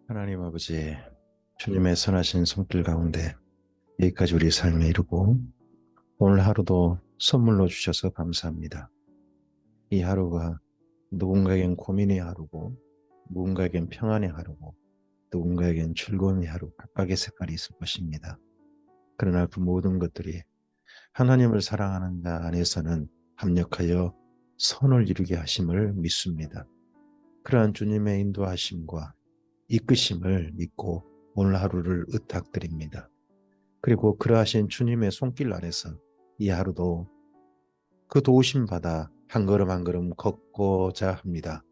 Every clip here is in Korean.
하나님 아버지, 주님의 선하신 손길 가운데 여기까지 우리 삶에 이르고 오늘 하루도 선물로 주셔서 감사합니다. 이 하루가 누군가에겐 고민의 하루고 누군가에겐 평안의 하루고 누군가에겐 즐거움의 하루, 각각의 색깔이 있을 것입니다. 그러나 그 모든 것들이 하나님을 사랑하는 자 안에서는 합력하여 선을 이루게 하심을 믿습니다. 그러한 주님의 인도하심과 이끄심을 믿고 오늘 하루를 의탁드립니다. 그리고 그러하신 주님의 손길 아래서 이 하루도 그 도우심 받아 한 걸음 한 걸음 걷고자 합니다.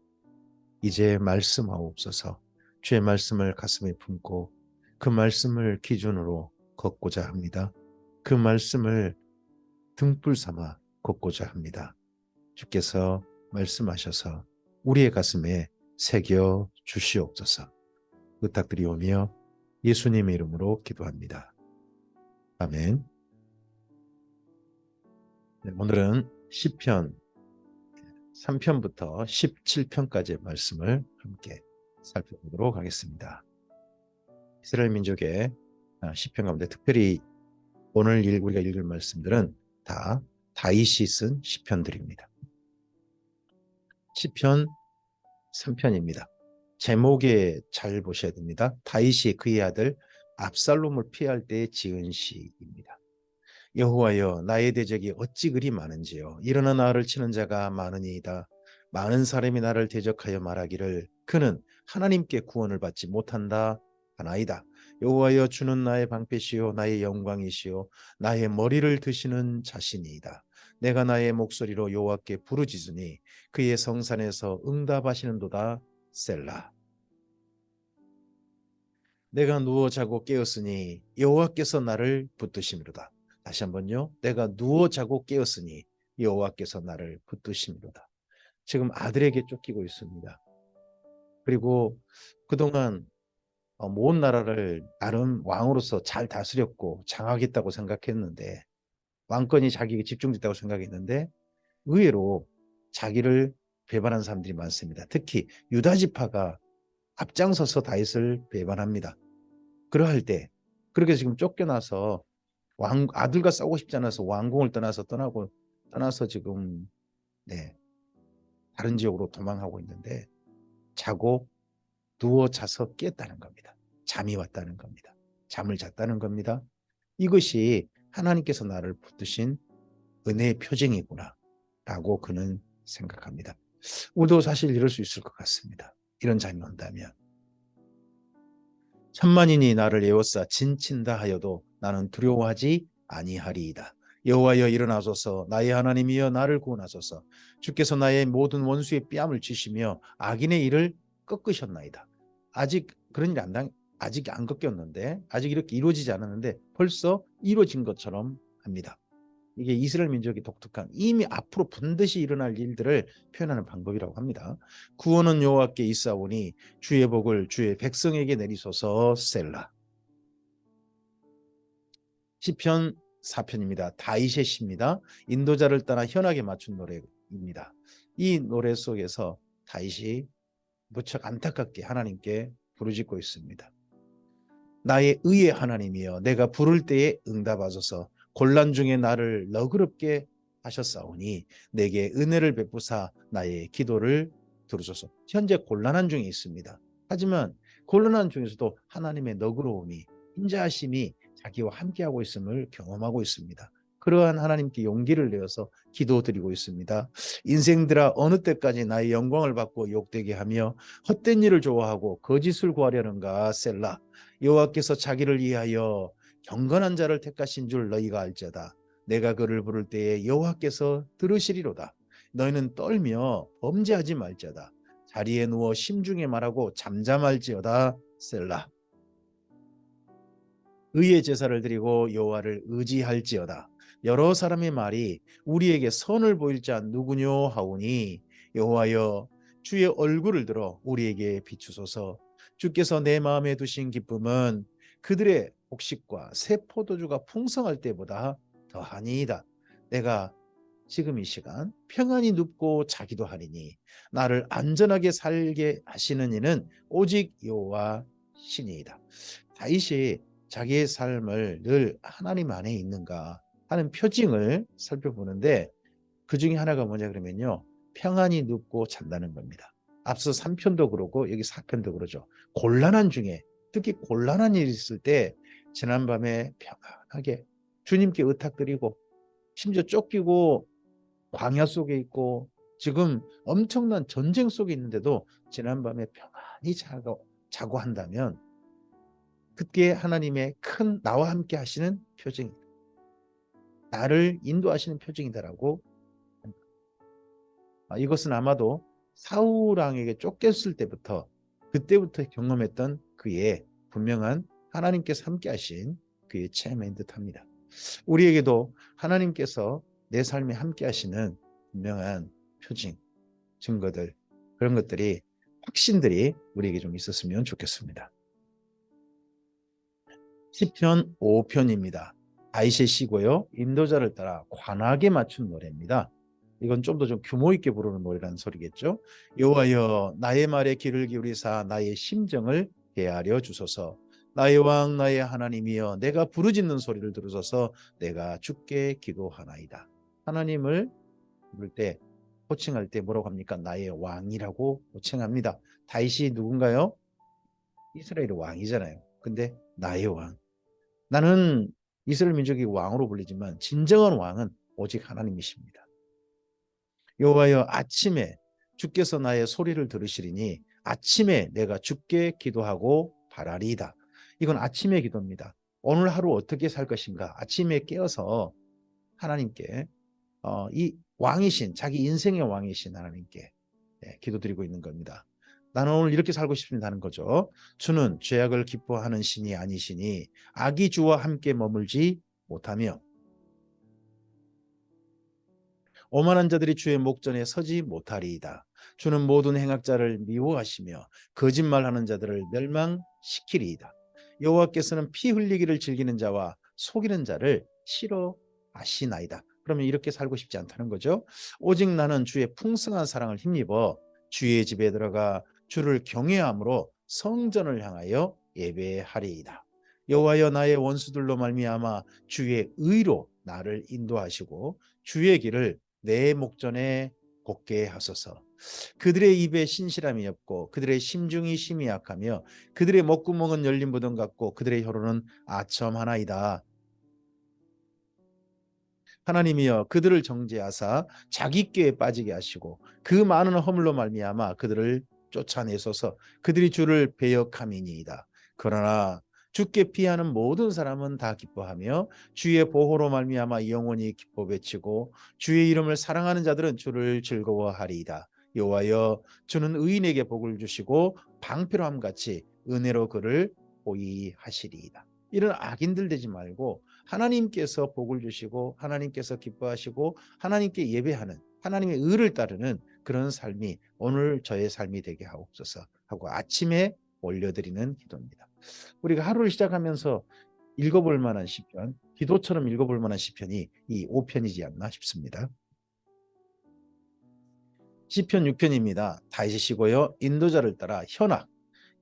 이제 말씀하옵소서. 주의 말씀을 가슴에 품고 그 말씀을 기준으로 걷고자 합니다. 그 말씀을 등불 삼아 걷고자 합니다. 주께서 말씀하셔서 우리의 가슴에 새겨 주시옵소서. 부탁드리오며 예수님의 이름으로 기도합니다. 아멘. 네, 오늘은 시편 3편부터 17편까지의 말씀을 함께 살펴보도록 하겠습니다. 이스라엘 민족의 시편 가운데 특별히 오늘 우리가 읽을 말씀들은 다 다윗이 쓴 시편들입니다. 시편 3편입니다. 제목에 잘 보셔야 됩니다. 다윗이 그의 아들 압살롬을 피할 때 지은 시입니다. 여호와여, 나의 대적이 어찌 그리 많은지요. 일어나 나를 치는 자가 많으니이다. 많은 사람이 나를 대적하여 말하기를 그는 하나님께 구원을 받지 못한다 하나이다. 여호와여, 주는 나의 방패시요 나의 영광이시요 나의 머리를 드시는 자신이이다. 내가 나의 목소리로 여호와께 부르짖으니 그의 성산에서 응답하시는도다. 셀라. 내가 누워 자고 깨었으니 여호와께서 나를 붙드심이로다. 다시 한번요. 내가 누워 자고 깨었으니 여호와께서 나를 붙드심이로다. 지금 아들에게 쫓기고 있습니다. 그리고 그동안 모든 나라를 나름 왕으로서 잘 다스렸고 장악했다고 생각했는데 왕권이 자기에게 집중됐다고 생각했는데 의외로 자기를 배반한 사람들이 많습니다. 특히 유다 지파가 앞장서서 다윗을 배반합니다. 그러할 때 그렇게 지금 쫓겨나서 아들과 싸우고 싶지 않아서 왕궁을 떠나서 지금 다른 지역으로 도망하고 있는데 자고 누워 자서 깼다는 겁니다. 잠이 왔다는 겁니다. 잠을 잤다는 겁니다. 이것이 하나님께서 나를 붙드신 은혜의 표징이구나 라고 그는 생각합니다. 우리도 사실 이럴 수 있을 것 같습니다. 이런 잠이 온다면 천만인이 나를 에워싸 진친다 하여도 나는 두려워하지 아니하리이다. 여호와여, 일어나소서. 나의 하나님이여, 나를 구원하소서. 주께서 나의 모든 원수의 뺨을 치시며 악인의 일을 꺾으셨나이다. 아직 그런 일이 아직 안 꺾였는데, 아직 이렇게 이루어지지 않았는데 벌써 이루어진 것처럼 합니다. 이게 이스라엘 민족이 독특한 이미 앞으로 반드시 일어날 일들을 표현하는 방법이라고 합니다. 구원은 여호와께 있사오니 주의 복을 주의 백성에게 내리소서. 셀라. 시편 4편입니다. 다윗의 시입니다. 인도자를 따라 현악에 맞춘 노래입니다. 이 노래 속에서 다윗이 무척 안타깝게 하나님께 부르짖고 있습니다. 나의 의의 하나님이여, 내가 부를 때에 응답하소서. 곤란 중에 나를 너그럽게 하셨사오니 내게 은혜를 베푸사 나의 기도를 들으소서. 현재 곤란한 중에 있습니다. 하지만 곤란한 중에서도 하나님의 너그러움이, 인자하심이 자기와 함께하고 있음을 경험하고 있습니다. 그러한 하나님께 용기를 내어서 기도드리고 있습니다. 인생들아, 어느 때까지 나의 영광을 받고 욕되게 하며 헛된 일을 좋아하고 거짓을 구하려는가. 셀라. 여호와께서 자기를 위하여 경건한 자를 택하신 줄 너희가 알지어다. 내가 그를 부를 때에 여호와께서 들으시리로다. 너희는 떨며 범죄하지 말지어다. 자리에 누워 심중에 말하고 잠잠할지어다. 셀라. 의의 제사를 드리고 여호와를 의지할지어다. 여러 사람의 말이 우리에게 선을 보일 자 누구뇨 하오니 여호와여, 주의 얼굴을 들어 우리에게 비추소서. 주께서 내 마음에 두신 기쁨은 그들의 곡식과 새 포도주가 풍성할 때보다 더하니이다. 내가 지금 이 시간 평안히 눕고 자기도 하리니 나를 안전하게 살게 하시는 이는 오직 여호와 신이이다. 다윗이 자기의 삶을 늘 하나님 안에 있는가 하는 표징을 살펴보는데 그 중에 하나가 뭐냐 그러면요. 평안히 눕고 잔다는 겁니다. 앞서 3편도 그러고 여기 4편도 그러죠. 곤란한 중에 특히 곤란한 일이 있을 때 지난밤에 평안하게 주님께 의탁드리고 심지어 쫓기고 광야 속에 있고 지금 엄청난 전쟁 속에 있는데도 지난밤에 평안히 자고 한다면 그때 하나님의 큰 나와 함께 하시는 표징이다. 나를 인도하시는 표징이다라고 합니다. 이것은 아마도 사울 왕에게 쫓겼을 때부터 그때부터 경험했던 그의 분명한 하나님께서 함께 하신 그의 체험인 듯합니다. 우리에게도 하나님께서 내 삶에 함께 하시는 분명한 표징, 증거들 그런 것들이 확신들이 우리에게 좀 있었으면 좋겠습니다. 시편 5편입니다. 다윗의 시고요. 인도자를 따라 관악에 맞춘 노래입니다. 이건 좀 더 좀 규모 있게 부르는 노래라는 소리겠죠. 여호와여 나의 말에 귀를 기울이사 나의 심정을 헤아려 주소서. 나의 왕 나의 하나님이여 내가 부르짖는 소리를 들으소서. 내가 주께 기도하나이다. 하나님을 부를 때 호칭할 때 뭐라고 합니까? 나의 왕이라고 호칭합니다. 다윗이 누군가요? 이스라엘의 왕이잖아요. 근데 나의 왕. 나는 이스라엘 민족이 왕으로 불리지만 진정한 왕은 오직 하나님이십니다. 여호와여 아침에 주께서 나의 소리를 들으시리니 아침에 내가 주께 기도하고 바라리이다. 이건 아침의 기도입니다. 오늘 하루 어떻게 살 것인가? 아침에 깨어서 하나님께 이 왕이신 자기 인생의 왕이신 하나님께 기도드리고 있는 겁니다. 나는 오늘 이렇게 살고 싶습니다는 거죠. 주는 죄악을 기뻐하는 신이 아니시니 악이 주와 함께 머물지 못하며 오만한 자들이 주의 목전에 서지 못하리이다. 주는 모든 행악자를 미워하시며 거짓말하는 자들을 멸망시키리이다. 여호와께서는 피 흘리기를 즐기는 자와 속이는 자를 싫어하시나이다. 그러면 이렇게 살고 싶지 않다는 거죠. 오직 나는 주의 풍성한 사랑을 힘입어 주의 집에 들어가 주를 경외함으로 성전을 향하여 예배하리이다. 여호와여 나의 원수들로 말미암아 주의 의로 나를 인도하시고 주의 길을 내 목전에 곱게 하소서. 그들의 입에 신실함이 없고 그들의 심중이 심히 약하며 그들의 목구멍은 열린 무덤 같고 그들의 혀로는 아첨하나이다. 하나님이여 그들을 정죄하사 자기 꾀에 빠지게 하시고 그 많은 허물로 말미암아 그들을 쫓아내소서. 그들이 주를 배역함이니이다. 그러나 주께 피하는 모든 사람은 다 기뻐하며 주의 보호로 말미암아 영원히 기뻐 외치고 주의 이름을 사랑하는 자들은 주를 즐거워하리이다. 여호와여 주는 의인에게 복을 주시고 방패로함 같이 은혜로 그를 호위하시리이다. 이런 악인들 되지 말고 하나님께서 복을 주시고 하나님께서 기뻐하시고 하나님께 예배하는 하나님의 의를 따르는 그런 삶이 오늘 저의 삶이 되게 하옵소서 하고 아침에 올려드리는 기도입니다. 우리가 하루를 시작하면서 읽어볼 만한 시편, 기도처럼 읽어볼 만한 시편이 이 5편이지 않나 싶습니다. 시편 6편입니다. 다윗이 시고요. 인도자를 따라 현악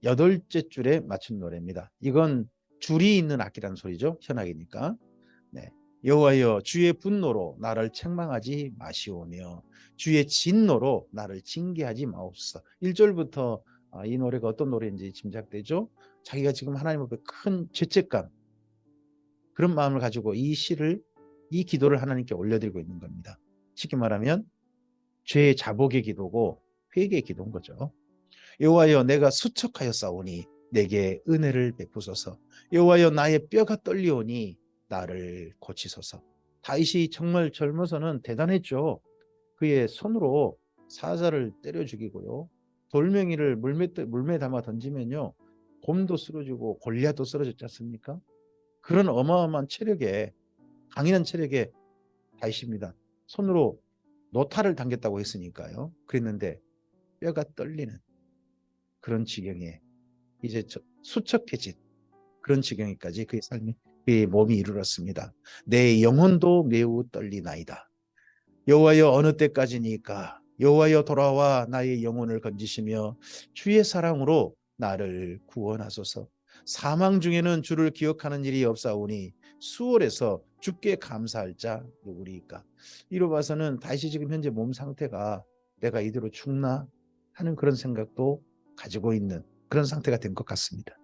8째 줄에 맞춘 노래입니다. 이건 줄이 있는 악기라는 소리죠. 현악이니까. 네. 여호와여 주의 분노로 나를 책망하지 마시오며 주의 진노로 나를 징계하지 마옵소서. 1절부터 이 노래가 어떤 노래인지 짐작되죠. 자기가 지금 하나님 앞에 큰 죄책감 그런 마음을 가지고 이 기도를 하나님께 올려드리고 있는 겁니다. 쉽게 말하면 죄의 자복의 기도고 회개의 기도인 거죠. 여호와여 내가 수척하여 싸우니 내게 은혜를 베푸소서. 여호와여 나의 뼈가 떨리오니 나를 고치소서. 다윗이 정말 젊어서는 대단했죠. 그의 손으로 사자를 때려 죽이고요. 돌멩이를 물매 담아 던지면요. 곰도 쓰러지고 골리앗도 쓰러졌지 않습니까? 그런 어마어마한 체력에 강인한 체력에 다윗입니다. 손으로 노타를 당겼다고 했으니까요. 그랬는데 뼈가 떨리는 그런 지경에 이제 수척해진 그런 지경에까지 그의 삶이 그의 몸이 이르렀습니다. 내 영혼도 매우 떨리나이다. 여호와여 어느 때까지니까 여호와여 돌아와 나의 영혼을 건지시며 주의 사랑으로 나를 구원하소서. 사망 중에는 주를 기억하는 일이 없사오니 수월에서 주께 감사할 자 누구리까. 이로 봐서는 다시 지금 현재 몸 상태가 내가 이대로 죽나 하는 그런 생각도 가지고 있는 그런 상태가 된 것 같습니다.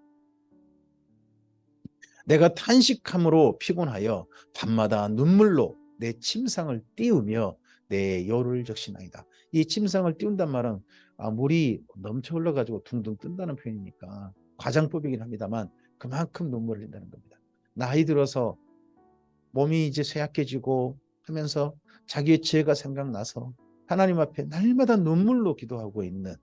내가 탄식함으로 피곤하여 밤마다 눈물로 내 침상을 띄우며 내 열을 적시나이다. 이 침상을 띄운단 말은 물이 넘쳐 흘러가지고 둥둥 뜬다는 표현이니까 과장법이긴 합니다만 그만큼 눈물을 흘린다는 겁니다. 나이 들어서 몸이 이제 쇠약해지고 하면서 자기의 죄가 생각나서 하나님 앞에 날마다 눈물로 기도하고 있는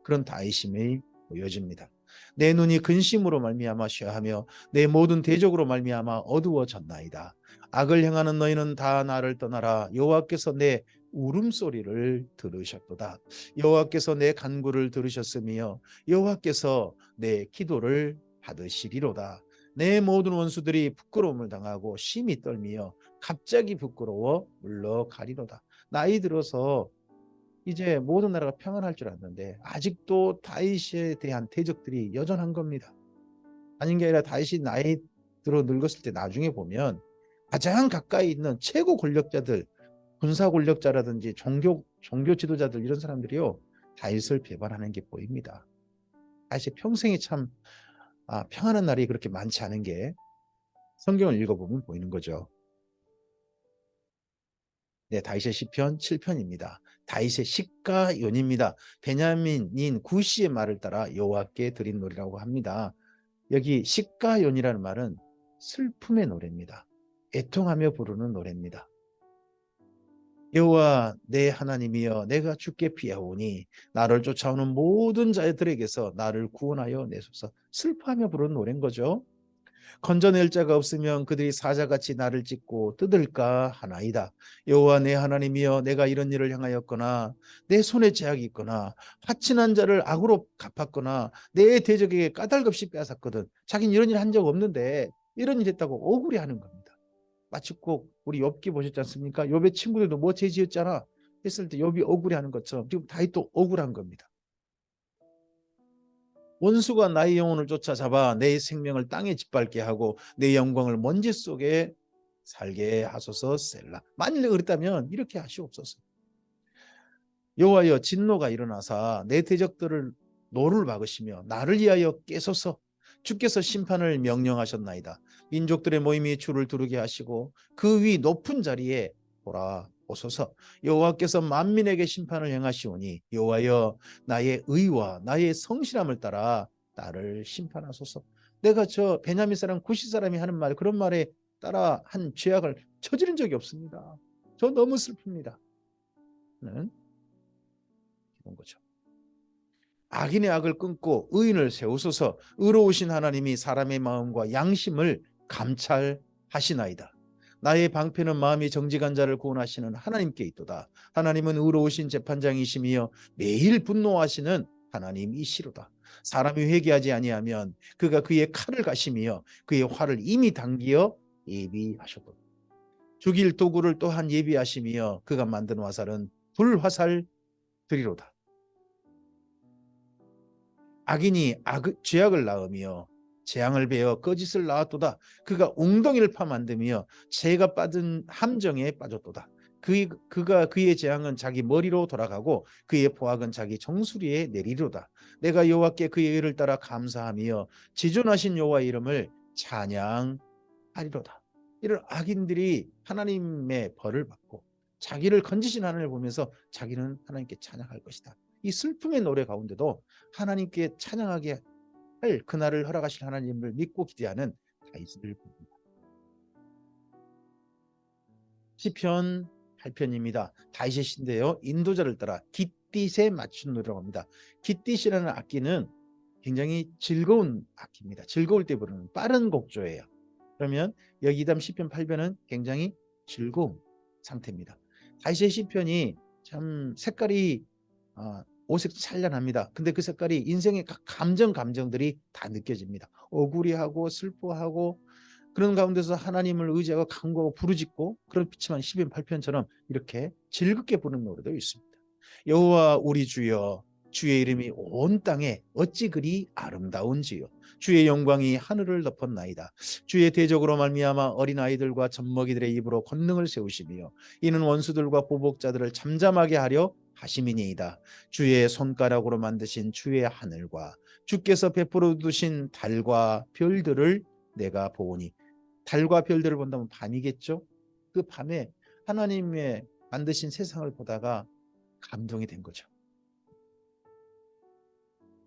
그런 다윗임이 보여집니다. 내 눈이 근심으로 말미암아 쇠하며 내 모든 대적으로 말미암아 어두워졌나이다. 악을 행하는 너희는 다 나를 떠나라. 여호와께서 내 울음소리를 들으셨도다. 여호와께서 내 간구를 들으셨으며 여호와께서 내 기도를 받으시리로다. 내 모든 원수들이 부끄러움을 당하고 심히 떨미어 갑자기 부끄러워 물러가리로다. 나이 들어서 이제 모든 나라가 평안할 줄 알았는데 아직도 다윗에 대한 대적들이 여전한 겁니다. 아닌 게 아니라 다윗이 나이 들어 늙었을 때 나중에 보면 가장 가까이 있는 최고 권력자들, 군사 권력자라든지 종교 지도자들 이런 사람들이요 다윗을 배반하는 게 보입니다. 다윗이 평생이 참 평안한 날이 그렇게 많지 않은 게 성경을 읽어보면 보이는 거죠. 네, 다윗의 시편 7편입니다. 다윗의 시가 연입니다. 베냐민인 구시의 말을 따라 여호와께 드린 노래라고 합니다. 여기 시가 연이라는 말은 슬픔의 노래입니다. 애통하며 부르는 노래입니다. 여호와 내 하나님이여 내가 주께 피하오니 나를 쫓아오는 모든 자들에게서 나를 구원하여 내소서. 슬퍼하며 부르는 노래인 거죠. 건져낼 자가 없으면 그들이 사자같이 나를 찢고 뜯을까 하나이다. 여호와 내 하나님이여 내가 이런 일을 행하였거나 내 손에 제약이 있거나 화친한 자를 악으로 갚았거나 내 대적에게 까닭없이 빼앗았거든. 자기는 이런 일 한 적 없는데 이런 일 했다고 억울해하는 겁니다. 마치 꼭 우리 욥기 보셨지 않습니까? 욥의 친구들도 뭐 죄 지었잖아 했을 때 욥이 억울해하는 것처럼 지금 다윗도 억울한 겁니다. 원수가 나의 영혼을 쫓아잡아 내 생명을 땅에 짓밟게 하고 내 영광을 먼지 속에 살게 하소서. 셀라. 만일 그랬다면 이렇게 하시옵소서. 여호와여 진노가 일어나사 내 대적들을 노를 박으시며 나를 위하여 깨소서. 주께서 심판을 명령하셨나이다. 민족들의 모임이 주를 두르게 하시고 그 위 높은 자리에 돌아오소서. 여호와께서 만민에게 심판을 행하시오니 여호와여 나의 의와 나의 성실함을 따라 나를 심판하소서. 내가 저 베냐민 사람 구시 사람이 하는 말 그런 말에 따라 한 죄악을 저지른 적이 없습니다. 저 너무 슬픕니다. 는 이런 거죠. 악인의 악을 끊고 의인을 세우소서. 의로우신 하나님이 사람의 마음과 양심을 감찰하시나이다. 나의 방패는 마음이 정직한 자를 구원하시는 하나님께 있도다. 하나님은 의로우신 재판장이시며 매일 분노하시는 하나님이시로다. 사람이 회개하지 아니하면 그가 그의 칼을 가시며 그의 활을 이미 당기어 예비하셨도다. 죽일 도구를 또한 예비하시며 그가 만든 화살은 불화살들이로다. 악인이 죄악을 낳으며 재앙을 베어 거짓을 낳았도다. 그가 웅덩이를 파 만들며 죄가 빠진 함정에 빠졌도다. 그가 그의 재앙은 자기 머리로 돌아가고 그의 포악은 자기 정수리에 내리로다. 내가 여호와께 그의 의를 따라 감사하며 지존하신 여호와의 이름을 찬양하리로다. 이런 악인들이 하나님의 벌을 받고 자기를 건지신 하나님을 보면서 자기는 하나님께 찬양할 것이다. 이 슬픔의 노래 가운데도 하나님께 찬양하게 할 그날을 허락하실 하나님을 믿고 기대하는 다윗을 봅니다. 시편 8편입니다. 다윗의 시인데요. 인도자를 따라 깃딧에 맞춘 노래라고 합니다. 깃딧이라는 악기는 굉장히 즐거운 악기입니다. 즐거울 때 부르는 빠른 곡조예요. 그러면 여기 이담 시편 8편은 굉장히 즐거운 상태입니다. 다윗의 시편이 참 색깔이 오색 찬란합니다. 근데 그 색깔이 인생의 각 감정들이 다 느껴집니다. 억울해하고 슬퍼하고 그런 가운데서 하나님을 의지하고 간구하고 부르짖고 그렇지만 시편 8편처럼 이렇게 즐겁게 부르는 노래도 있습니다. 여호와 우리 주여 주의 이름이 온 땅에 어찌 그리 아름다운지요. 주의 영광이 하늘을 덮었나이다. 주의 대적으로 말미암아 어린아이들과 젖먹이들의 입으로 권능을 세우시며 이는 원수들과 보복자들을 잠잠하게 하려 하심이니이다. 주의 손가락으로 만드신 주의 하늘과 주께서 베풀어 두신 달과 별들을 내가 보오니, 달과 별들을 본다면 밤이겠죠. 그 밤에 하나님의 만드신 세상을 보다가 감동이 된 거죠.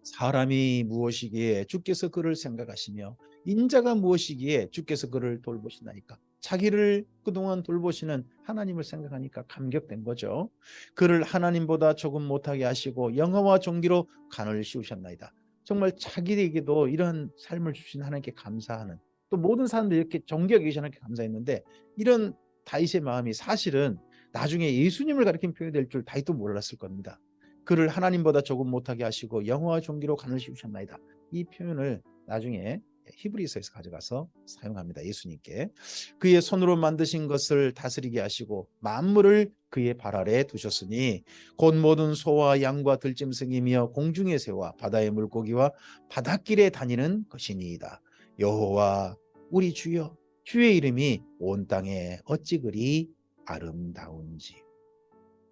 사람이 무엇이기에 주께서 그를 생각하시며 인자가 무엇이기에 주께서 그를 돌보시나이까. 자기를 그동안 돌보시는 하나님을 생각하니까 감격된 거죠. 그를 하나님보다 조금 못하게 하시고 영화와 종기로 간을 씌우셨나이다. 정말 자기에게도 이런 삶을 주신 하나님께 감사하는, 또 모든 사람들이 이렇게 존경하기 계신 하나님께 감사했는데, 이런 다윗의 마음이 사실은 나중에 예수님을 가리킨 표현이 될 줄 다윗도 몰랐을 겁니다. 그를 하나님보다 조금 못하게 하시고 영화와 종기로 간을 씌우셨나이다. 이 표현을 나중에 히브리서에서 가져가서 사용합니다. 예수님께 그의 손으로 만드신 것을 다스리게 하시고 만물을 그의 발 아래 두셨으니 곧 모든 소와 양과 들짐승이며 공중의 새와 바다의 물고기와 바닷길에 다니는 것이니이다. 여호와 우리 주여, 주의 이름이 온 땅에 어찌 그리 아름다운지.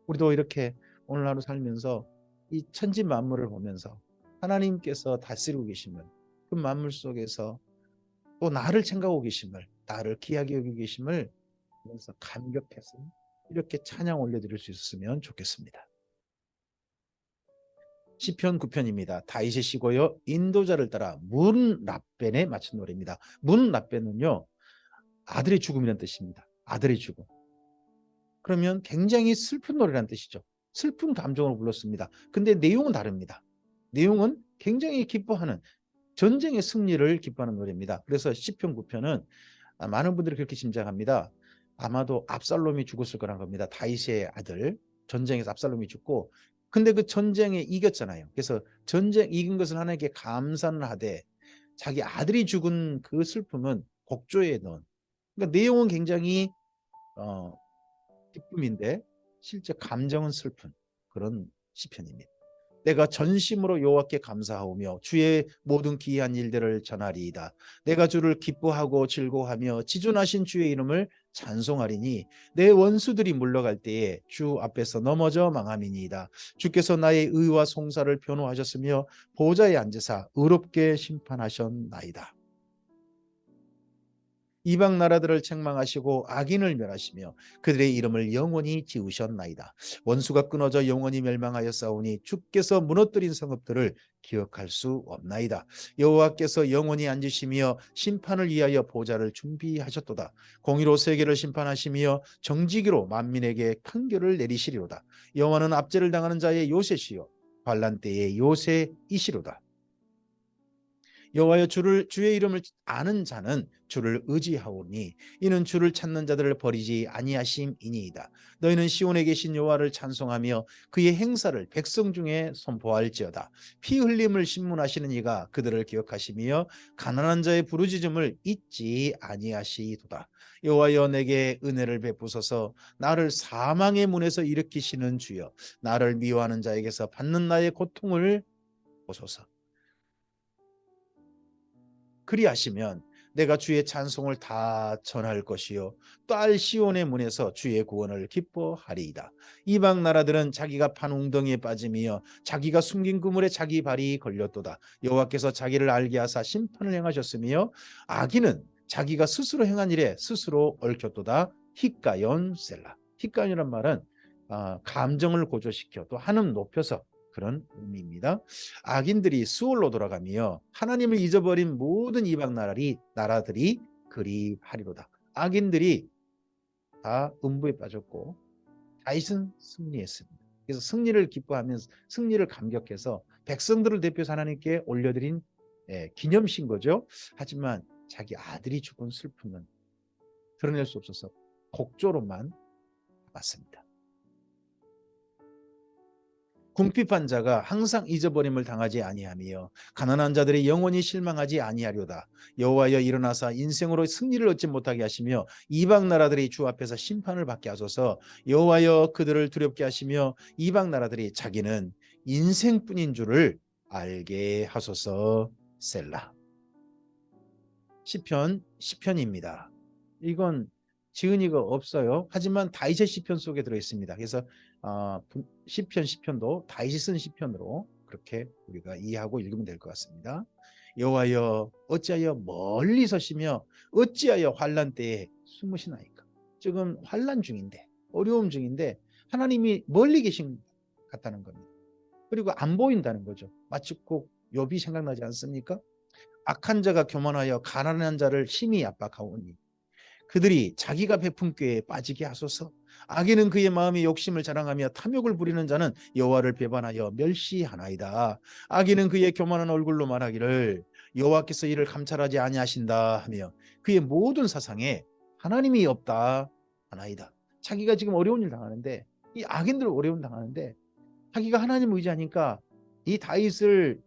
우리도 이렇게 오늘 하루 살면서 이 천지 만물을 보면서 하나님께서 다스리고 계심을, 그 만물 속에서 또 나를 생각하고 계심을, 나를 귀하게 여기고 계심을 보면서 감격해서 이렇게 찬양 올려드릴 수 있었으면 좋겠습니다. 시편 9편입니다. 다윗의 시고요 인도자를 따라 문 라벤에 맞춘 노래입니다. 문 라벤은요 아들의 죽음이라는 뜻입니다. 아들의 죽음. 그러면 굉장히 슬픈 노래라는 뜻이죠. 슬픈 감정으로 불렀습니다. 근데 내용은 다릅니다. 내용은 굉장히 기뻐하는, 전쟁의 승리를 기뻐하는 노래입니다. 그래서 시편 9편은 많은 분들이 그렇게 짐작합니다. 아마도 압살롬이 죽었을 거란 겁니다. 다윗의 아들, 전쟁에서 압살롬이 죽고, 근데 그 전쟁에 이겼잖아요. 그래서 전쟁 이긴 것을 하나님께 감사는 하되 자기 아들이 죽은 그 슬픔은 곡조에 넣은, 그러니까 내용은 굉장히 기쁨인데 실제 감정은 슬픈 그런 시편입니다. 내가 전심으로 여호와께 감사하오며 주의 모든 기이한 일들을 전하리이다. 내가 주를 기뻐하고 즐거워하며 지존하신 주의 이름을 찬송하리니 내 원수들이 물러갈 때에 주 앞에서 넘어져 망함이니이다. 주께서 나의 의와 송사를 변호하셨으며 보좌에 앉으사 의롭게 심판하셨나이다. 이방 나라들을 책망하시고 악인을 멸하시며 그들의 이름을 영원히 지우셨나이다. 원수가 끊어져 영원히 멸망하였사오니 주께서 무너뜨린 성읍들을 기억할 수 없나이다. 여호와께서 영원히 앉으시며 심판을 위하여 보좌를 준비하셨도다. 공의로 세계를 심판하시며 정직으로 만민에게 판결을 내리시리로다. 여호와는 압제를 당하는 자의 요새시요 환난 때의 요새이시로다. 여호와여 주의 이름을 아는 자는 주를 의지하오니 이는 주를 찾는 자들을 버리지 아니하심이니이다. 너희는 시온에 계신 여호와를 찬송하며 그의 행사를 백성 중에 선포할지어다. 피 흘림을 신문하시는 이가 그들을 기억하시며 가난한 자의 부르짖음을 잊지 아니하시도다. 여호와여 내게 은혜를 베푸소서. 나를 사망의 문에서 일으키시는 주여, 나를 미워하는 자에게서 받는 나의 고통을 보소서. 그리하시면 내가 주의 찬송을 다 전할 것이요 딸 시온의 문에서 주의 구원을 기뻐하리이다. 이방 나라들은 자기가 판 웅덩이에 빠짐이여 자기가 숨긴 그물에 자기 발이 걸렸도다. 여호와께서 자기를 알게 하사 심판을 행하셨으며 악인은 자기가 스스로 행한 일에 스스로 얽혔도다. 히가연 셀라. 히가연이란 말은 감정을 고조시켜 또 한음 높여서 그런 의미입니다. 악인들이 수월로 돌아가며 하나님을 잊어버린 모든 이방 나라들이 그리하리로다. 악인들이 다 음부에 빠졌고 다윗은 승리했습니다. 그래서 승리를 기뻐하면서 승리를 감격해서 백성들을 대표해서 하나님께 올려드린 기념신 거죠. 하지만 자기 아들이 죽은 슬픔은 드러낼 수 없어서 곡조로만 봤습니다. 궁핍한 자가 항상 잊어버림을 당하지 아니하며 가난한 자들이 영원히 실망하지 아니하려다. 여호와여 일어나사 인생으로 승리를 얻지 못하게 하시며 이방 나라들이 주 앞에서 심판을 받게 하소서. 여호와여 그들을 두렵게 하시며 이방 나라들이 자기는 인생뿐인 줄을 알게 하소서. 셀라. 시편 10편입니다. 이건 지은이가 없어요. 하지만 다윗의 시편 속에 들어있습니다. 그래서 시편 10편도 다윗이 쓴 시편으로 그렇게 우리가 이해하고 읽으면 될 것 같습니다. 여호와여 어찌하여 멀리 서시며 어찌하여 환난 때에 숨으시나이까. 지금 환난 중인데 어려움 중인데 하나님이 멀리 계신 것 같다는 겁니다. 그리고 안 보인다는 거죠. 마치 꼭 욥이 생각나지 않습니까? 악한 자가 교만하여 가난한 자를 심히 압박하오니 그들이 자기가 베푼 꾀에 빠지게 하소서. 악인은 그의 마음의 욕심을 자랑하며 탐욕을 부리는 자는 여호와를 배반하여 멸시하나이다. 악인은 그의 교만한 얼굴로 말하기를 여호와께서 이를 감찰하지 아니하신다 하며 그의 모든 사상에 하나님이 없다 하나이다. 자기가 지금 어려운 일 당하는데 이 악인들 어려움 당하는데 자기가 하나님 의지하니까 이 다윗을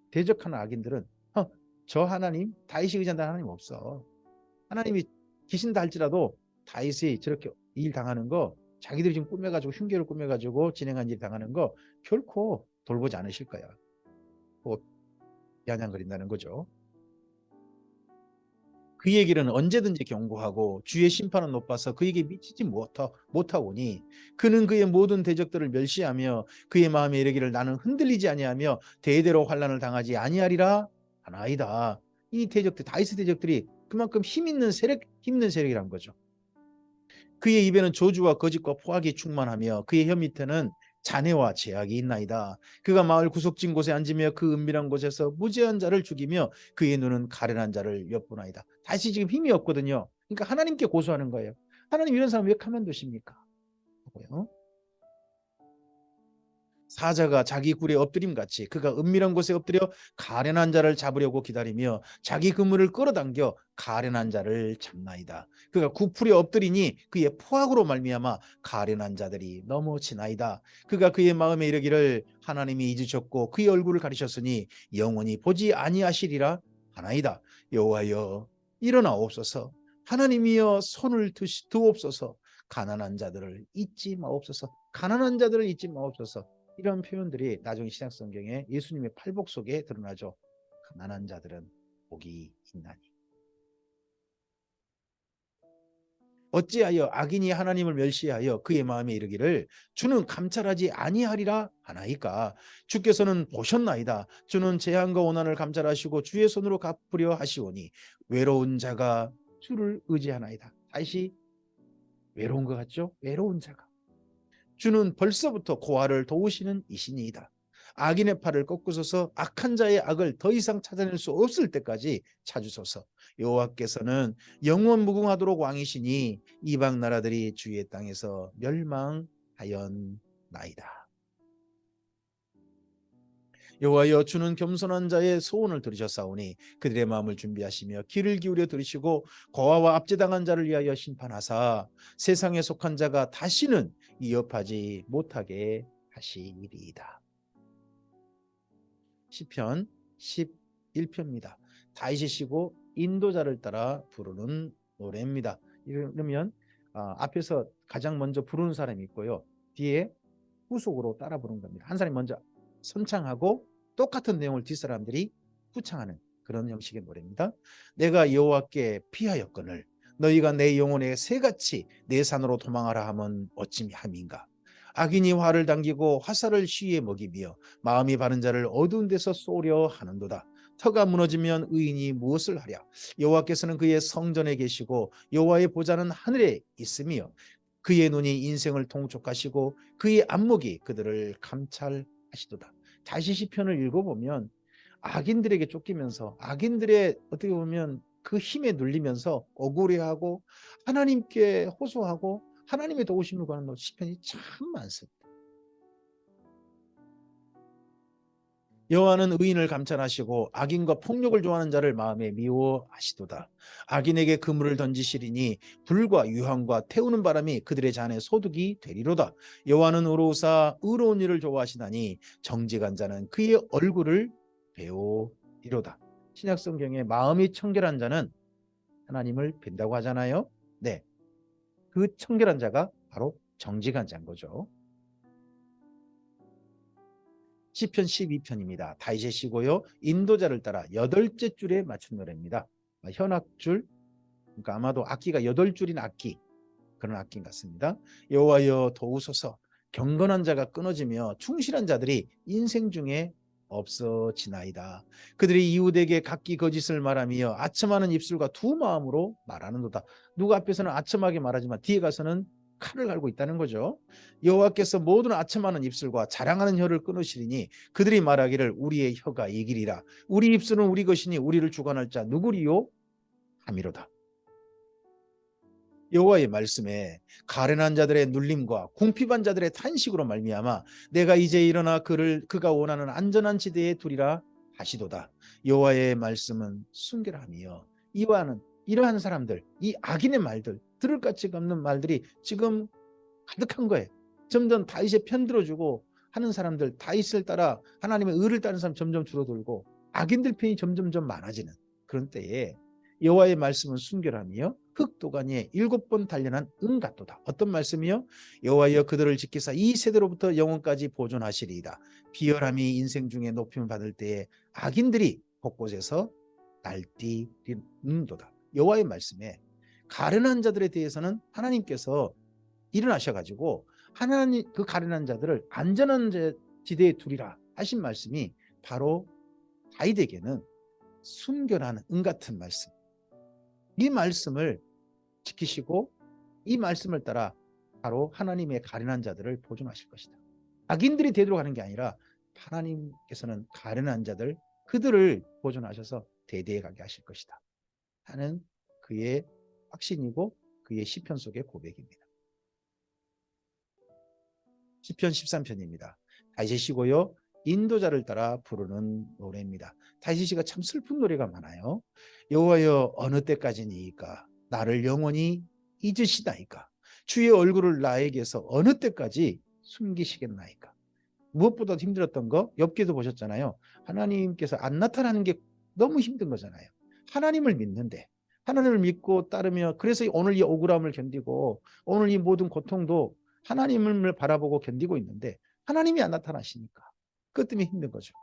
대적하는 악인들은 저 하나님 다윗이 의지한다는 하나님 없어. 하나님이 계신다 할지라도 다윗이 저렇게 일 당하는 거 자기들이 지금 꾸며가지고 흉계를 꾸며가지고 진행한 일 당하는 거 결코 돌보지 않으실 거야. 뭐 비아냥거린다는 거죠. 그의 길은 언제든지 경고하고 주의 심판은 높아서 그에게 미치지 못하오니 그는 그의 모든 대적들을 멸시하며 그의 마음에 이르기를 나는 흔들리지 아니하며 대대로 환난을 당하지 아니하리라 하나이다. 이 대적들 다윗의 대적들이 그만큼 힘 있는 세력이란 거죠. 그의 입에는 저주와 거짓과 포악이 충만하며 그의 혀 밑에는 잔해와 제약이 있나이다. 그가 마을 구석진 곳에 앉으며 그 은밀한 곳에서 무죄한 자를 죽이며 그의 눈은 가련한 자를 엿보나이다. 다시 지금 힘이 없거든요. 그러니까 하나님께 고소하는 거예요. 하나님 이런 사람 왜 가만두십니까? 하고요. 사자가 자기 굴에 엎드림같이 그가 은밀한 곳에 엎드려 가련한 자를 잡으려고 기다리며 자기 그물을 끌어당겨 가련한 자를 잡나이다. 그가 구풀에 엎드리니 그의 포악으로 말미암아 가련한 자들이 넘어지나이다. 그가 그의 마음에 이르기를 하나님이 잊으셨고 그의 얼굴을 가리셨으니 영원히 보지 아니하시리라 하나이다. 여호와여 일어나옵소서. 하나님이여 손을 드옵소서. 가난한 자들을 잊지 마옵소서. 가난한 자들을 잊지 마옵소서. 이런 표현들이 나중에 신약 성경에 예수님의 팔복 속에 드러나죠. 가난한 자들은 복이 있나니. 어찌하여 악인이 하나님을 멸시하여 그의 마음에 이르기를 주는 감찰하지 아니하리라 하나이까. 주께서는 보셨나이다. 주는 재앙과 고난을 감찰하시고 주의 손으로 갚으려 하시오니 외로운 자가 주를 의지하나이다. 다시 외로운 것 같죠? 외로운 자가. 주는 벌써부터 고아를 도우시는 이신이이다. 악인의 팔을 꺾으소서. 악한 자의 악을 더 이상 찾아낼 수 없을 때까지 찾으소서. 여호와께서는 영원 무궁하도록 왕이시니 이방 나라들이 주의 땅에서 멸망하였나이다. 여호와여 주는 겸손한 자의 소원을 들으셨사오니 그들의 마음을 준비하시며 귀를 기울여 들으시고 고아와 압제당한 자를 위하여 심판하사 세상에 속한 자가 다시는 위협하지 못하게 하시리이다. 시편 11편입니다. 다윗이 시고 인도자를 따라 부르는 노래입니다. 이러면 앞에서 가장 먼저 부르는 사람이 있고요. 뒤에 후속으로 따라 부르는 겁니다. 한 사람이 먼저 선창하고 똑같은 내용을 뒷사람들이 후창하는 그런 형식의 노래입니다. 내가 여호와께 피하였거늘 너희가 내 영혼에 새같이 내 산으로 도망하라 하면 어찌 함인가. 악인이 화를 당기고 화살을 시위에 먹이며 마음이 바른 자를 어두운 데서 쏘려 하는도다. 터가 무너지면 의인이 무엇을 하랴. 여호와께서는 그의 성전에 계시고 여호와의 보좌는 하늘에 있으며 그의 눈이 인생을 통촉하시고 그의 안목이 그들을 감찰하시도다. 다시 시편을 읽어보면 악인들에게 쫓기면서 악인들의 어떻게 보면 그 힘에 눌리면서 억울해하고 하나님께 호소하고 하나님의 도우심을 구하는 시편이 참 많습니다. 여호와는 의인을 감찰하시고 악인과 폭력을 좋아하는 자를 마음에 미워하시도다. 악인에게 그물을 던지시리니 불과 유황과 태우는 바람이 그들의 잔에 소득이 되리로다. 여호와는 의로우사 의로운 일을 좋아하시나니 정직한 자는 그의 얼굴을 배우리로다. 신약 성경에 마음이 청결한 자는 하나님을 뵌다고 하잖아요. 네, 그 청결한 자가 바로 정직한 자인 거죠. 시편 12편입니다. 다윗의 시고요. 인도자를 따라 8째 줄에 맞춘 노래입니다. 현악줄, 그러니까 아마도 악기가 8줄인 악기, 그런 악기인 것 같습니다. 여호와여 도우소서. 경건한 자가 끊어지며 충실한 자들이 인생 중에 없어지나이다. 그들이 이웃에게 각기 거짓을 말하며 아첨하는 입술과 두 마음으로 말하는도다. 누구 앞에서는 아첨하게 말하지만 뒤에 가서는 칼을 갈고 있다는 거죠. 여호와께서 모든 아첨하는 입술과 자랑하는 혀를 끊으시리니 그들이 말하기를 우리의 혀가 이기리라. 우리 입술은 우리 것이니 우리를 주관할 자 누구리요? 하미로다. 여호와의 말씀에 가련한 자들의 눌림과 궁핍한 자들의 탄식으로 말미암아 내가 이제 일어나 그가 원하는 안전한 지대에 두리라 하시도다. 여호와의 말씀은 순결하며 이러한 사람들, 이 악인의 말들, 들을 가치가 없는 말들이 지금 가득한 거예요. 점점 다윗의 편 들어주고 하는 사람들, 다윗을 따라 하나님의 의를 따르는 사람 점점 줄어들고 악인들 편이 점점점 많아지는 그런 때에 여호와의 말씀은 순결하며 흑도가니에 7번 단련한 은 같도다. 어떤 말씀이요? 여호와여 그들을 지키사 이 세대로부터 영원까지 보존하시리이다. 비열함이 인생 중에 높임을 받을 때에 악인들이 곳곳에서 날뛰는도다. 여호와의 말씀에 가련한 자들에 대해서는 하나님께서 일어나셔가지고 하나님 그 가련한 자들을 안전한 지대에 두리라 하신 말씀이 바로 다윗에게는 순결한 은 같은 말씀, 이 말씀을 지키시고 이 말씀을 따라 바로 하나님의 가련한 자들을 보존하실 것이다. 악인들이 되도록 하는 게 아니라 하나님께서는 가련한 자들 그들을 보존하셔서 대대에 가게 하실 것이다 하는 그의 확신이고 그의 시편 속의 고백입니다. 시편 13편입니다. 다윗의 시고요. 인도자를 따라 부르는 노래입니다. 다윗의 시가 참 슬픈 노래가 많아요. 여호와여 어느 때까지니이까 나를 영원히 잊으시나이까 주의 얼굴을 나에게서 어느 때까지 숨기시겠나이까. 무엇보다 힘들었던 거 욥기도 보셨잖아요. 하나님께서 안 나타나는 게 너무 힘든 거잖아요. 하나님을 믿는데 하나님을 믿고 따르며 그래서 오늘 이 억울함을 견디고 오늘 이 모든 고통도 하나님을 바라보고 견디고 있는데 하나님이 안 나타나시니까 그것 때문에 힘든 거죠.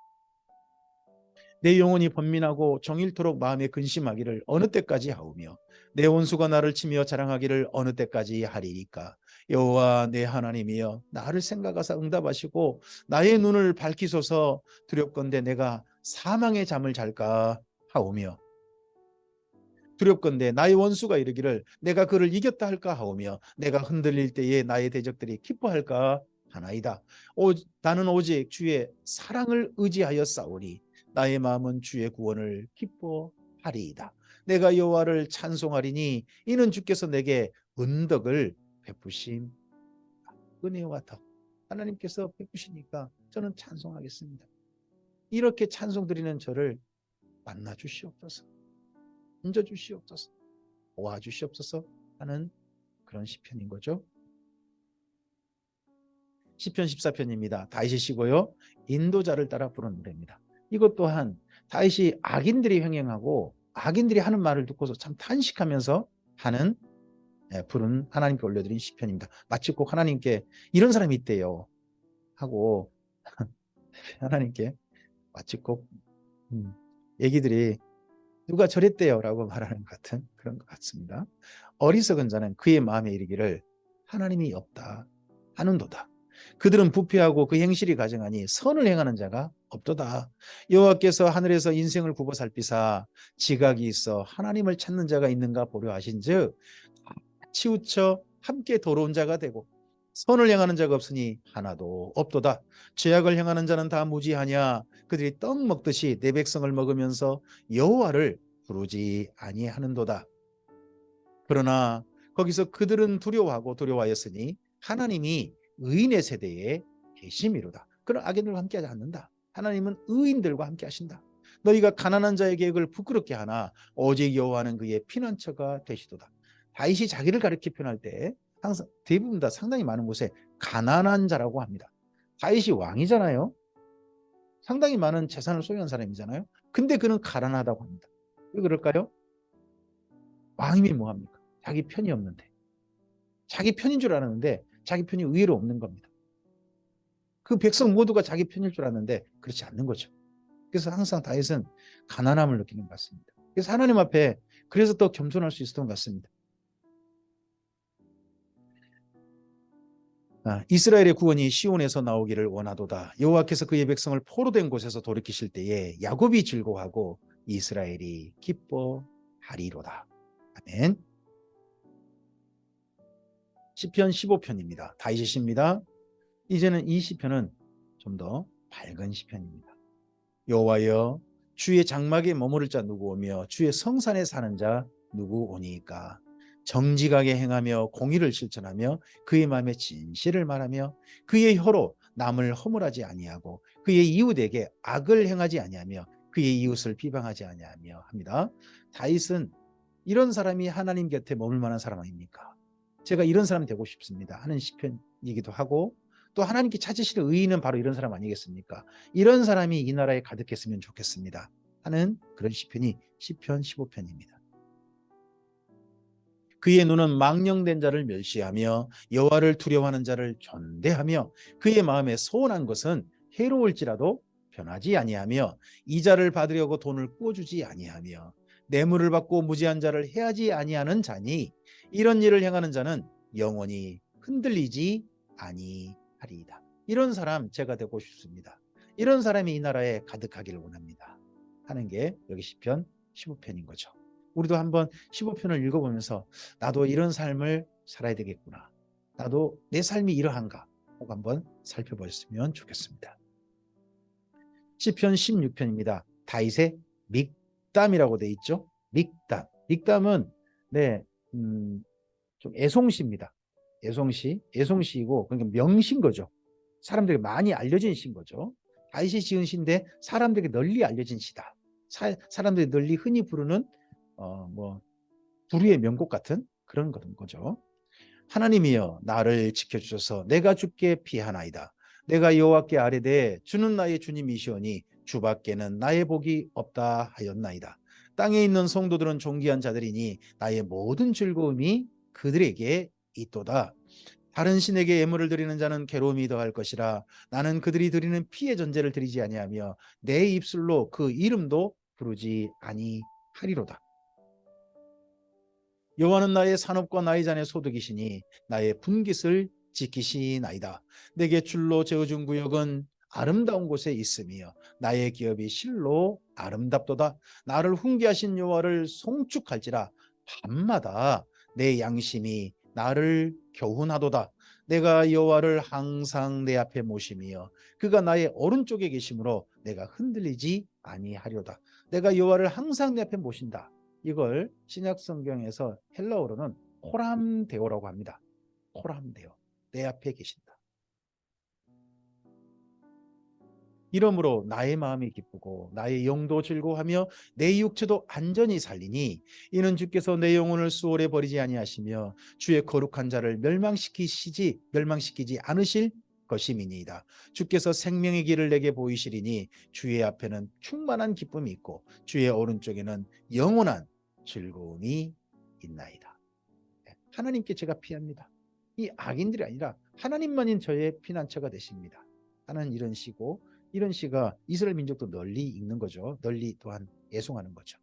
내 영혼이 번민하고 종일토록 마음에 근심하기를 어느 때까지 하오며 내 원수가 나를 치며 자랑하기를 어느 때까지 하리이까. 여호와 내 하나님이여 나를 생각하사 응답하시고 나의 눈을 밝히소서. 두렵건대 내가 사망의 잠을 잘까 하오며 두렵건대 나의 원수가 이르기를 내가 그를 이겼다 할까 하오며 내가 흔들릴 때에 나의 대적들이 기뻐할까 하나이다. 나는 오직 주의 사랑을 의지하여 싸우니 나의 마음은 주의 구원을 기뻐하리이다. 내가 여호와를 찬송하리니 이는 주께서 내게 은덕을 베푸심. 은혜와 덕 하나님께서 베푸시니까 저는 찬송하겠습니다. 이렇게 찬송 드리는 저를 만나 주시옵소서. 얹어 주시옵소서. 도와 주시옵소서 하는 그런 시편인 거죠. 시편 14편입니다. 다윗의 시고요. 인도자를 따라 부른 노래입니다. 이것 또한 다윗이 악인들이 횡행하고 악인들이 하는 말을 듣고서 참 탄식하면서 하는 부른 하나님께 올려드린 시편입니다. 마치 꼭 하나님께 이런 사람이 있대요 하고 하나님께 마치 꼭 얘기들이 누가 저랬대요 라고 말하는 것 같은 그런 것 같습니다. 어리석은 자는 그의 마음에 이르기를 하나님이 없다 하는도다. 그들은 부패하고 그 행실이 가증하니 선을 행하는 자가 없도다. 여호와께서 하늘에서 인생을 굽어 살피사 지각이 있어 하나님을 찾는 자가 있는가 보려 하신즉 치우쳐 함께 더러운 자가 되고 선을 행하는 자가 없으니 하나도 없도다. 죄악을 행하는 자는 다 무지하냐. 그들이 떡 먹듯이 내 백성을 먹으면서 여호와를 부르지 아니하는도다. 그러나 거기서 그들은 두려워하였으니 하나님이 의인의 세대에 계심이로다. 그런 악인들과 함께하지 않는다. 하나님은 의인들과 함께 하신다. 너희가 가난한 자의 계획을 부끄럽게 하나 오직 여호와는 그의 피난처가 되시도다. 다윗이 자기를 가리켜 표현할 때 항상 대부분 다 상당히 많은 곳에 가난한 자라고 합니다. 다윗이 왕이잖아요. 상당히 많은 재산을 소유한 사람이잖아요. 근데 그는 가난하다고 합니다. 왜 그럴까요? 왕이면 뭐합니까? 자기 편이 없는데. 자기 편인 줄 알았는데 자기 편이 의외로 없는 겁니다. 그 백성 모두가 자기 편일 줄 알았는데 그렇지 않는 거죠. 그래서 항상 다윗은 가난함을 느끼는 것 같습니다. 그래서 하나님 앞에 그래서 더 겸손할 수 있었던 것 같습니다. 이스라엘의 구원이 시온에서 나오기를 원하도다. 여호와께서 그의 백성을 포로된 곳에서 돌이키실 때에 야곱이 즐거워하고 이스라엘이 기뻐하리로다. 아멘. 시편 15편입니다. 다윗의 시입니다. 이제는 이 시편은 좀 더 밝은 시편입니다. 여호와여, 주의 장막에 머무를 자 누구 오며 주의 성산에 사는 자 누구 오니까. 정직하게 행하며 공의를 실천하며 그의 마음에 진실을 말하며 그의 혀로 남을 허물하지 아니하고 그의 이웃에게 악을 행하지 아니하며 그의 이웃을 비방하지 아니하며 합니다. 다윗은 이런 사람이 하나님 곁에 머물 만한 사람 아닙니까? 제가 이런 사람 되고 싶습니다 하는 시편이기도 하고, 또 하나님께 찾으실 의인은 바로 이런 사람 아니겠습니까? 이런 사람이 이 나라에 가득했으면 좋겠습니다 하는 그런 시편이 시편 15편입니다. 그의 눈은 망령된 자를 멸시하며 여호와를 두려워하는 자를 존대하며 그의 마음에 소원한 것은 해로울지라도 변하지 아니하며 이자를 받으려고 돈을 꾸어주지 아니하며 뇌물을 받고 무지한 자를 해하지 아니하는 자니 이런 일을 행하는 자는 영원히 흔들리지 아니하리이다. 이런 사람 제가 되고 싶습니다. 이런 사람이 이 나라에 가득하기를 원합니다 하는 게 여기 시편 15편인 거죠. 우리도 한번 15편을 읽어보면서 나도 이런 삶을 살아야 되겠구나, 나도 내 삶이 이러한가 꼭 한번 살펴보셨으면 좋겠습니다. 시편 16편입니다. 다윗의 믹담이라고 되어 있죠. 믹담. 믹담은 좀 애송시입니다. 애송시이고 그러니까 명시인 거죠. 사람들에게 많이 알려진 시인 거죠. 다윗이 지은 시인데 사람들에게 널리 알려진 시다. 사람들이 널리 흔히 부르는 불후의 명곡 같은 그런 거죠. 하나님이여 나를 지켜주셔서 내가 주께 피하나이다. 내가 여호와께 아뢰되 주는 나의 주님이시오니 주밖에는 나의 복이 없다 하였나이다. 땅에 있는 성도들은 존귀한 자들이니 나의 모든 즐거움이 그들에게 있도다. 다른 신에게 예물을 드리는 자는 괴로움이 더할 것이라. 나는 그들이 드리는 피의 전제를 드리지 아니하며 내 입술로 그 이름도 부르지 아니하리로다. 여호와는 나의 산업과 나의 잔의 소득이시니 나의 분깃을 지키시나이다. 내게 줄로 재어준 구역은 아름다운 곳에 있으며 나의 기업이 실로 아름답도다. 나를 훈계하신 여호와를 송축할지라. 밤마다 내 양심이 나를 교훈하도다. 내가 여호와를 항상 내 앞에 모심이여 그가 나의 오른쪽에 계심으로 내가 흔들리지 아니하려다. 내가 여호와를 항상 내 앞에 모신다. 이걸 신약 성경에서 헬라어로는 코람데오라고 합니다. 코람데오, 내 앞에 계신다. 이러므로 나의 마음이 기쁘고 나의 영도 즐거워하며 내 육체도 안전히 살리니 이는 주께서 내 영혼을 수월에 버리지 아니하시며 주의 거룩한 자를 멸망시키지 않으실 것임이니이다. 주께서 생명의 길을 내게 보이시리니 주의 앞에는 충만한 기쁨이 있고 주의 오른쪽에는 영원한 즐거움이 있나이다. 하나님께 제가 피합니다. 이 악인들이 아니라 하나님만인 저의 피난처가 되십니다 하는 이런 시고, 이런 시가 이스라엘 민족도 널리 읽는 거죠. 널리 또한 애송하는 거죠.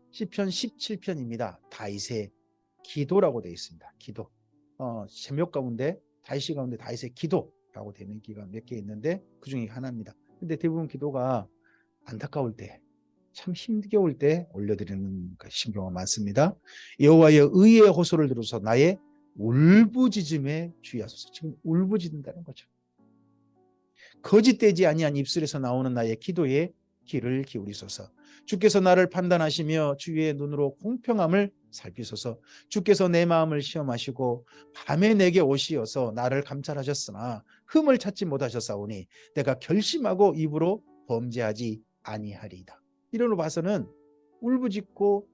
시편 17편입니다. 다윗의 기도라고 되어 있습니다. 기도. 제목 가운데 다윗 가운데 다윗의 기도라고 되는 기가 몇 개 있는데 그 중에 하나입니다. 근데 대부분 기도가 안타까울 때, 참 힘겨울 때 올려드리는 경우가 많습니다. 여호와의 의의 호소를 들어서 나의 울부짖음에 주의하소서. 지금 울부짖는다는 거죠. 거짓되지 아니한 입술에서 나오는 나의 기도에 귀를 기울이소서. 주께서 나를 판단하시며 주의 눈으로 공평함을 살피소서. 주께서 내 마음을 시험하시고 밤에 내게 오시어서 나를 감찰하셨으나 흠을 찾지 못하셨사오니 내가 결심하고 입으로 범죄하지 아니하리이다. 이론으로 봐서는 울부짖고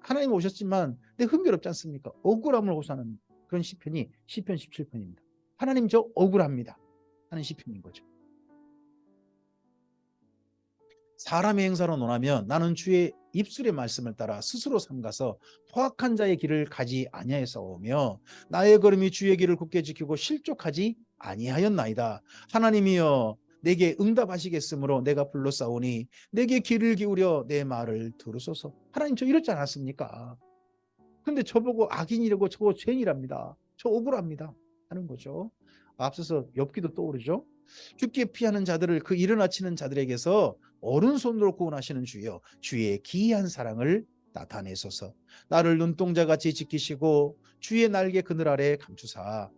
하나님 오셨지만 내 흥미롭지 않습니까? 억울함을 호소하는 그런 시편이 시편 17편입니다. 하나님 저 억울합니다 하는 시편인 거죠. 사람의 행사로 논하면 나는 주의 입술의 말씀을 따라 스스로 삼가서 포악한 자의 길을 가지 아니하였사오며 나의 걸음이 주의 길을 굳게 지키고 실족하지 아니하였나이다. 하나님이여 내게 응답하시겠으므로 내가 불렀사오니 내게 귀를 기울여 내 말을 들으소서. 하나님 저 이렇지 않았습니까? 근데 저보고 악인이라고 저거 죄인이랍니다. 저 억울합니다 하는 거죠. 앞서서 엽기도 떠오르죠. 죽게 피하는 자들을 그 일어나치는 자들에게서 오른손으로 구원하시는 주여 주의 기이한 사랑을 나타내소서. 나를 눈동자같이 지키시고 주의 날개 그늘 아래 감추사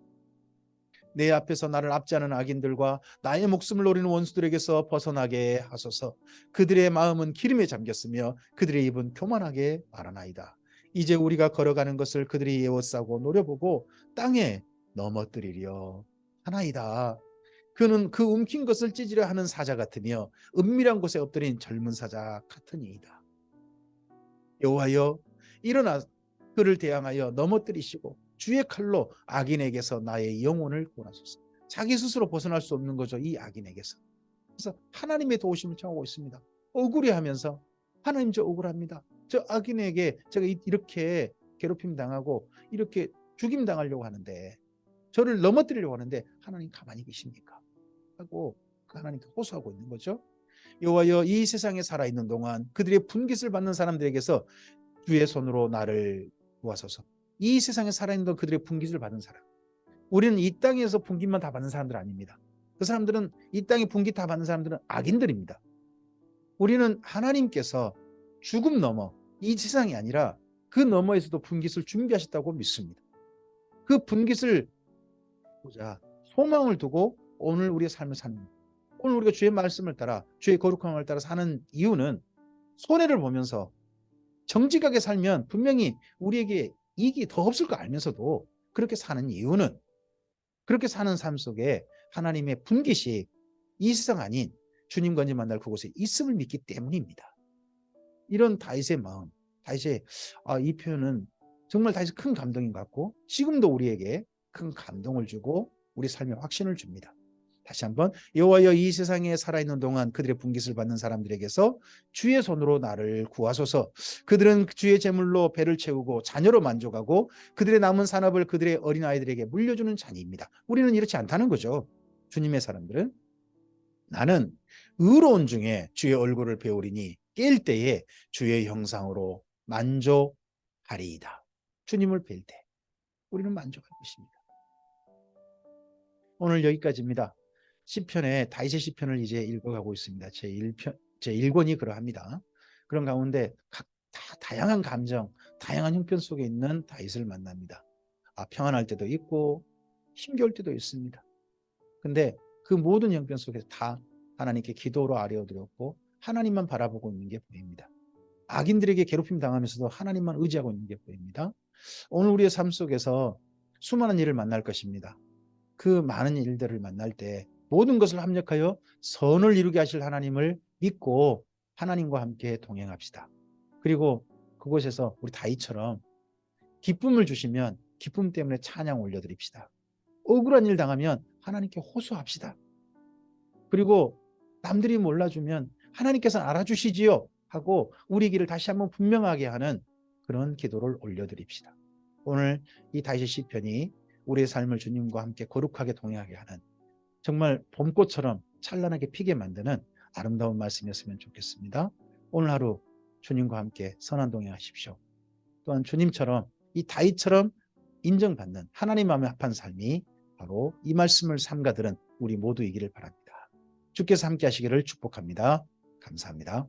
내 앞에서 나를 압제하는 악인들과 나의 목숨을 노리는 원수들에게서 벗어나게 하소서. 그들의 마음은 기름에 잠겼으며 그들의 입은 교만하게 말하나이다. 이제 우리가 걸어가는 것을 그들이 에워싸고 노려보고 땅에 넘어뜨리려 하나이다. 그는 그 움킨 것을 찢으려 하는 사자 같으며 은밀한 곳에 엎드린 젊은 사자 같으니이다. 여호와여 일어나 그를 대항하여 넘어뜨리시고 주의 칼로 악인에게서 나의 영혼을 구원하소서. 자기 스스로 벗어날 수 없는 거죠. 이 악인에게서. 그래서 하나님의 도우심을 청하고 있습니다. 억울해하면서 하나님 저 억울합니다. 저 악인에게 제가 이렇게 괴롭힘 당하고 이렇게 죽임 당하려고 하는데 저를 넘어뜨리려고 하는데 하나님 가만히 계십니까? 하고 하나님께 호소하고 있는 거죠. 여호와여 이 세상에 살아있는 동안 그들의 분깃을 받는 사람들에게서 주의 손으로 나를 구하소서. 이 세상에 살아있는 동안 그들의 분깃을 받은 사람. 우리는 이 땅에서 분깃만 다 받는 사람들 아닙니다. 그 사람들은 이 땅에 분깃 다 받는 사람들은 악인들입니다. 우리는 하나님께서 죽음 넘어 이 세상이 아니라 그 너머에서도 분깃을 준비하셨다고 믿습니다. 그 분깃을 보자 소망을 두고 오늘 우리의 삶을 사는 거예요. 오늘 우리가 주의 말씀을 따라 주의 거룩함을 따라 사는 이유는 손해를 보면서 정직하게 살면 분명히 우리에게 이익이 더 없을 거 알면서도 그렇게 사는 이유는 그렇게 사는 삶 속에 하나님의 분깃이 이 세상 아닌 주님과 이제 만날 그곳에 있음을 믿기 때문입니다. 이런 다윗의 마음, 다윗의 이 표현은 정말 다윗의 큰 감동인 것 같고 지금도 우리에게 큰 감동을 주고 우리 삶에 확신을 줍니다. 다시 한번 여호와여 이 세상에 살아있는 동안 그들의 분깃을 받는 사람들에게서 주의 손으로 나를 구하소서. 그들은 주의 제물로 배를 채우고 자녀로 만족하고 그들의 남은 산업을 그들의 어린아이들에게 물려주는 자니입니다. 우리는 이렇지 않다는 거죠. 주님의 사람들은 나는 의로운 중에 주의 얼굴을 배우리니 깰 때에 주의 형상으로 만족하리이다. 주님을 뵐 때 우리는 만족할 것입니다. 오늘 여기까지입니다. 시편의 다윗의 시편을 이제 읽어가고 있습니다. 제1권이 그러합니다. 그런 가운데 다양한 감정, 다양한 형편 속에 있는 다윗을 만납니다. 평안할 때도 있고 힘겨울 때도 있습니다. 근데 그 모든 형편 속에서 다 하나님께 기도로 아뢰어드렸고 하나님만 바라보고 있는 게 보입니다. 악인들에게 괴롭힘 당하면서도 하나님만 의지하고 있는 게 보입니다. 오늘 우리의 삶 속에서 수많은 일을 만날 것입니다. 그 많은 일들을 만날 때 모든 것을 합력하여 선을 이루게 하실 하나님을 믿고 하나님과 함께 동행합시다. 그리고 그곳에서 우리 다윗처럼 기쁨을 주시면 기쁨 때문에 찬양 올려드립시다. 억울한 일 당하면 하나님께 호소합시다. 그리고 남들이 몰라주면 하나님께서 알아주시지요 하고 우리 길을 다시 한번 분명하게 하는 그런 기도를 올려드립시다. 오늘 이 다윗의 시편이 우리의 삶을 주님과 함께 거룩하게 동행하게 하는 정말 봄꽃처럼 찬란하게 피게 만드는 아름다운 말씀이었으면 좋겠습니다. 오늘 하루 주님과 함께 선한 동행하십시오. 또한 주님처럼 이 다윗처럼 인정받는 하나님 마음에 합한 삶이 바로 이 말씀을 삼가들은 우리 모두이기를 바랍니다. 주께서 함께 하시기를 축복합니다. 감사합니다.